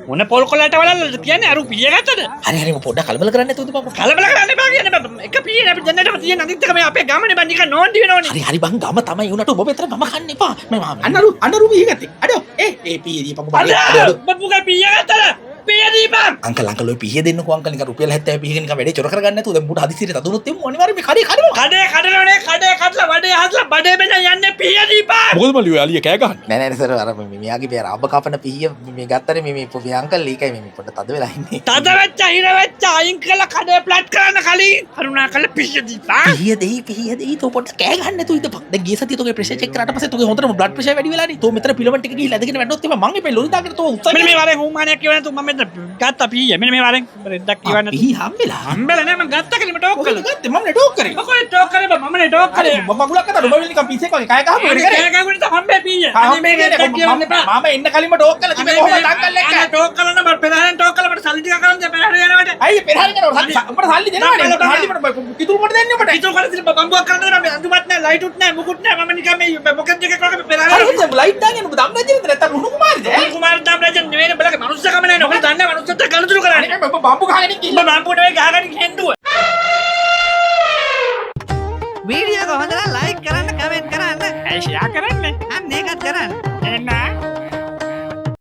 මොන පොල් කොලට වලල්ලද කියන්නේ අර පීය ගත්තද? හරි හරි පොඩ්ඩක් කලබල කරන්න නැතුවද බං කලබල කරන්න එපා කියන්නේ එක පීය අපි ජෙනරේටර් තියෙන අනිත් එක මේ අපේ ගමනේ බං නිකන් නෝන්ඩි වෙනවනේ. හරි හරි බං ගම තමයි උනට ඔබ මෙතන ගම කන්න එපා මම අන්නරු පිහ ගත්තේ අඩෝ ඒ පිහ දීපන් අද බබුගේ පීය ගත්තද? පීය දීපන්. අංකල් ඔය පිහ දෙන්නකෝ අංකල් නිකන් රුපියල් 70 පිහක නිකන් වැඩේ චොර කරගන්න නැතුව දැන් මුට හදිසියට තදුනොත් එමු අනිවාර්යයෙන් මේ කඩේ කඩනවා කඩේ කඩනවනේ කඩේ කඩලා වඩේ හදලා බඩේ බෙන යන්නේ පීය දීපන්. මොකද මල්ලි ඔය අලිය කෑ ගහන්නේ නෑ නෑ සර් අර මෙයාගේ මේ රාබ කපන පිහිය මේ ගත්තනේ මේ අංකල් ඒකයි මේ පොඩ්ඩක් තද වෙලා ඉන්නේ තද වෙච්ච හිර වෙච්ච අයින් කළා කඩේ ප්ලැට් කරන්න කලින් කරුණා කළ පීය දීපන්. පිහිය දෙයි තෝ පොඩ්ඩක් කෑ ගහන්න නැතුව ඉඳපන් දැන් ගිය සතියේ තෝගේ ප්‍රෙෂර් චෙක් කරාට පස්සේ තෝගේ හොඳටම බ්ලඩ් ප්‍රෙෂර් වැඩි වෙලානේ තෝ මෙතන පිලවන්ට් එක ගිහිල්ලා ඇදගෙන වැටුනොත් එම මං එපේ ලොරි දාගෙන තෝ උත්සාහ මෙන්න මේ වරෙන් හුමානයක් කියවන තු මම මෙතන ගත්තා පීය. මෙන්න මේ වරෙන් රෙද්දක් කියවන්න. පිහි හම්බෙලා හම්බෙලා නෑ මම ගත්තා කියලා ටෝක් කළා. ගත්තේ මම නේ ටෝක් කරේ මොකද ටෝක් කරේ බං මම නේ ටෝක් කරේ. මගුලක් අතට ඔබ නිකන් පිස්සෙක් වගේ කෑ ගහපු වැඩ කරේ කෑ ගහුවට හම්බේ පීය. අනේ මේ රෙද්දක් කියවන්න එපා. මම එන්න කලින්ම ටෝක් කළා තිබේ කොහොමද අංකල් එක්ක අනේ ටෝක් කළා නම් පෙරහැරෙන් ටෝක් කළා මට සල්ලි ටිකක් කරන් දෙන්න පෙරහැර යනවට. අයියේ පෙරහැර කරනවා අපිට සල්ලි දෙනවනේ සල්ලි මට කිතුල් මට දෙන්නේ ඔබට ඉතෝ කරලා තිබ්බ බම්බුවක් කරන් දෙන්න මම අඳුමත් නෑ ලයිට් උත් නෑ මුකුත් නෑ මම නිකන් මේ මොකක්ද එකක් කරගෙන පෙරහැර හරි ලයිට් දාගෙන ඔබ දම් රජෙන්ද නැත්තම් රුණු කුමාරද කුමාර දාම් රජන් නෙවෙයි බලක මනුස්සකම නෑ නේ ඔබ දන්නේ මනුස්සත් ගලතුරු කරන්නේ. ඔබ බම්බු ගහගෙන ඉන්න බම්බුට මේ ගහගෙන හෙන්දුව. වීඩියෝ එක හොඳ නම් ලයික් කරන්න කමෙන්ට් කරන්න ඇයි ෂෙයා කරන්නේ? අන්න ඒකත් කරන්න එන්න